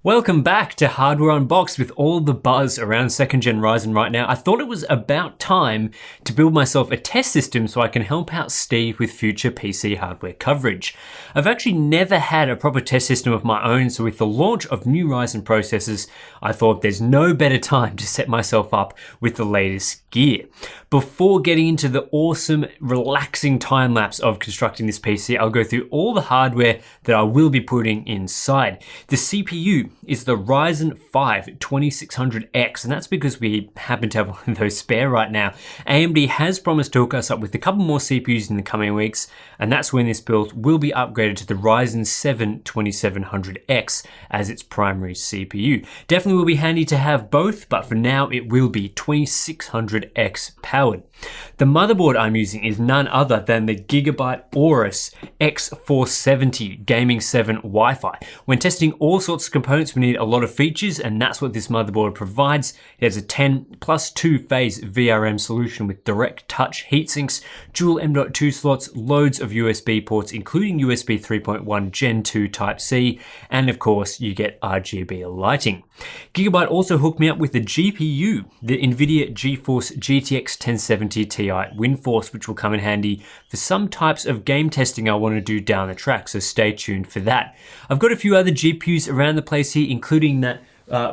Welcome back to Hardware Unboxed. With all the buzz around 2nd-Gen Ryzen right now, I thought it was about time to build myself a test system so I can help out Steve with future PC hardware coverage. I've actually never had a proper test system of my own, so with the launch of new Ryzen processors, I thought there's no better time to set myself up with the latest gear. Before getting into the awesome, relaxing time lapse of constructing this PC, I'll go through all the hardware that I will be putting inside. The CPU is the Ryzen 5 2600X, and that's because we happen to have one of those spare right now. AMD has promised to hook us up with a couple more CPUs in the coming weeks, and that's when this build will be upgraded to the Ryzen 7 2700X as its primary CPU. Definitely will be handy to have both, but for now it will be 2600X powered. The motherboard I'm using is none other than the Gigabyte Aorus X470 Gaming 7 Wi-Fi. When testing all sorts of components, we need a lot of features, and that's what this motherboard provides. It has a 10+2 phase VRM solution with direct touch heatsinks, dual M.2 slots, loads of USB ports, including USB 3.1 Gen 2 Type-C, and of course you get RGB lighting. Gigabyte also hooked me up with the GPU, the NVIDIA GeForce GTX 1070 Ti WindForce, which will come in handy for some types of game testing I want to do down the track, so stay tuned for that. I've got a few other GPUs around the place here, including that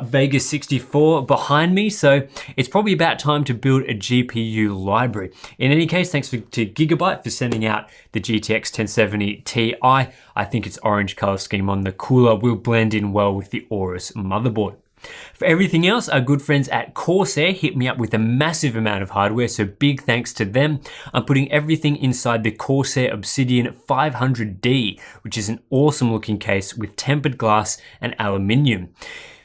Vega 64 behind me, so it's probably about time to build a GPU library. In any case, thanks to Gigabyte for sending out the GTX 1070 Ti. I think its orange color scheme on the cooler will blend in well with the Aorus motherboard. For everything else, our good friends at Corsair hit me up with a massive amount of hardware, so big thanks to them. I'm putting everything inside the Corsair Obsidian 500D, which is an awesome looking case with tempered glass and aluminium.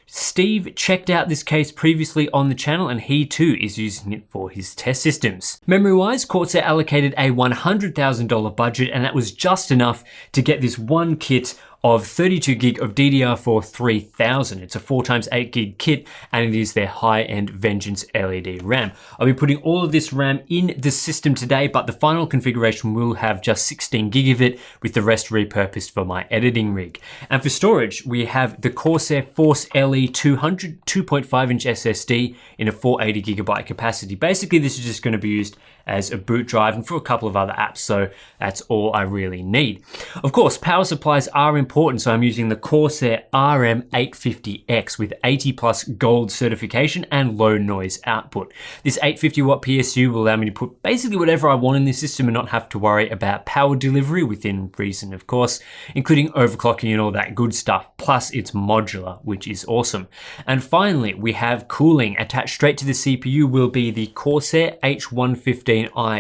Steve checked out this case previously on the channel, and he too is using it for his test systems. Memory-wise, Corsair allocated a $100,000 budget, and that was just enough to get this one kit of 32 gig of DDR4 3000. It's a 4x8 gig kit, and it is their high-end Vengeance LED RAM. I'll be putting all of this RAM in the system today, but the final configuration will have just 16 gig of it, with the rest repurposed for my editing rig. And for storage, we have the Corsair Force LE 200 2.5-inch SSD in a 480 gigabyte capacity. Basically, this is just going to be used as a boot drive and for a couple of other apps, so that's all I really need. Of course, power supplies are important, so I'm using the Corsair RM850X with 80+ gold certification and low noise output. This 850 watt PSU will allow me to put basically whatever I want in this system and not have to worry about power delivery, within reason of course, including overclocking and all that good stuff. Plus it's modular, which is awesome. And finally, we have cooling. Attached straight to the CPU will be the Corsair H115i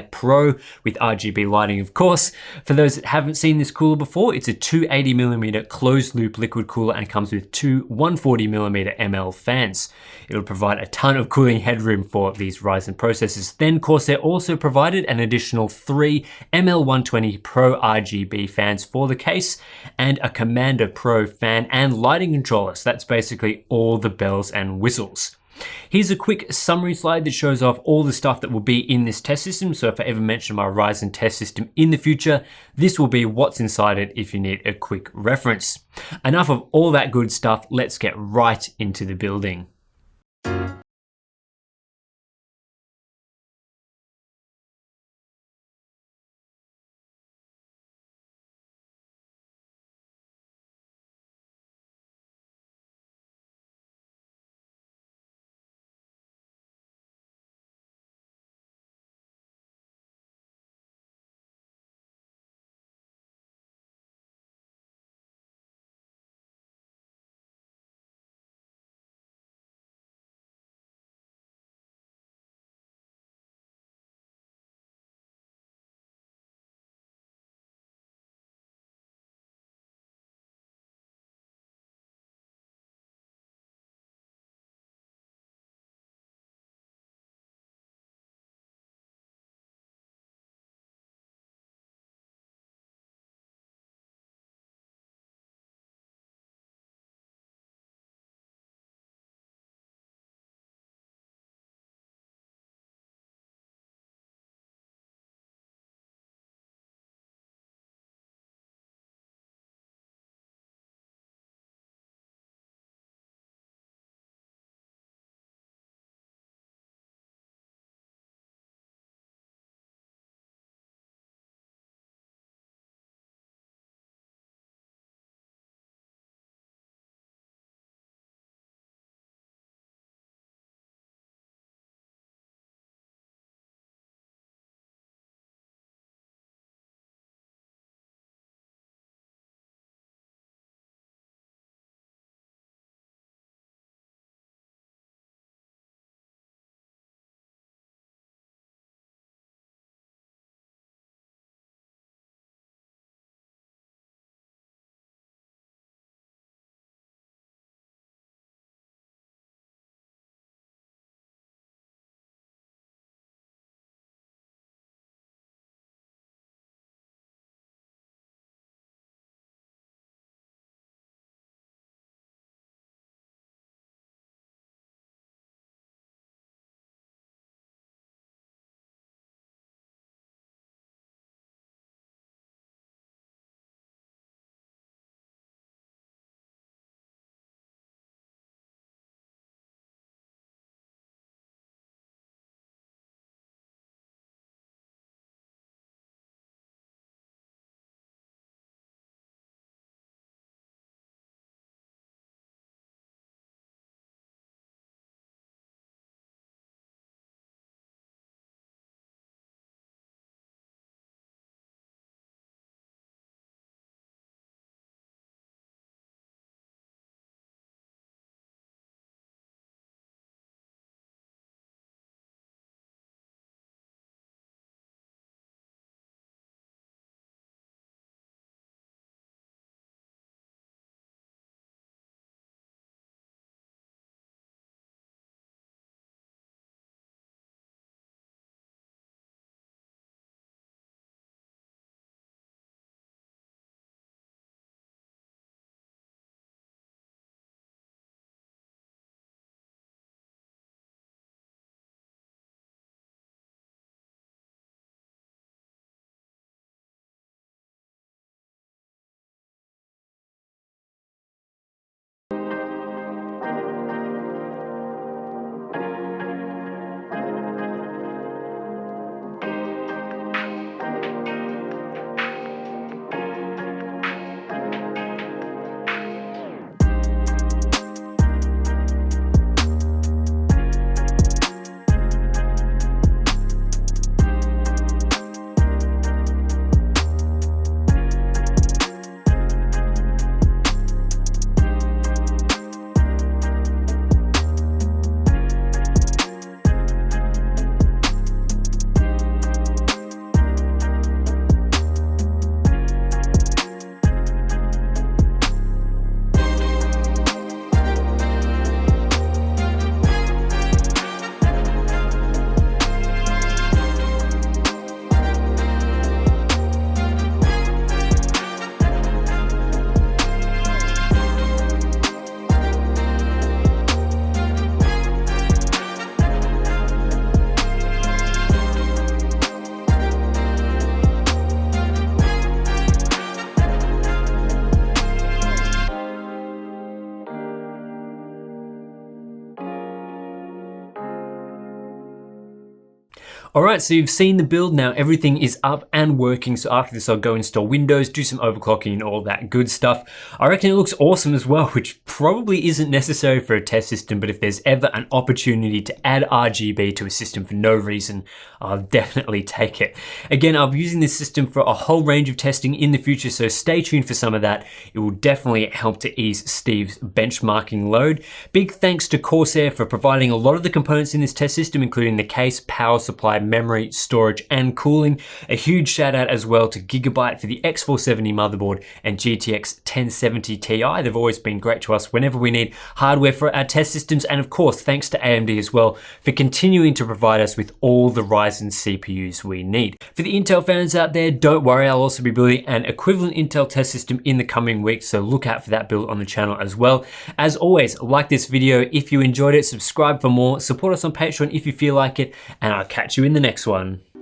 Pro with RGB lighting, of course. For those that haven't seen this cooler before, it's a 280mm closed loop liquid cooler and comes with two 140mm ML fans. It'll provide a ton of cooling headroom for these Ryzen processors. Then Corsair also provided an additional three ML120 Pro RGB fans for the case and a Commander Pro fan and lighting controller. So that's basically all the bells and whistles. Here's a quick summary slide that shows off all the stuff that will be in this test system. So if I ever mention my Ryzen test system in the future, this will be what's inside it if you need a quick reference. Enough of all that good stuff, let's get right into the building. Alright, so you've seen the build now, everything is up and working, so after this I'll go install Windows, do some overclocking and all that good stuff. I reckon it looks awesome as well, which probably isn't necessary for a test system, but if there's ever an opportunity to add RGB to a system for no reason, I'll definitely take it. Again, I'll be using this system for a whole range of testing in the future, so stay tuned for some of that. It will definitely help to ease Steve's benchmarking load. Big thanks to Corsair for providing a lot of the components in this test system, including the case, power supply, memory, storage, and cooling. A huge shout out as well to Gigabyte for the X470 motherboard and GTX 1070 Ti. They've always been great to us whenever we need hardware for our test systems. And of course, thanks to AMD as well for continuing to provide us with all the Ryzen CPUs we need. For the Intel fans out there, don't worry, I'll also be building an equivalent Intel test system in the coming weeks, so look out for that build on the channel as well. As always, like this video if you enjoyed it, subscribe for more, support us on Patreon if you feel like it, and I'll catch you in the next one.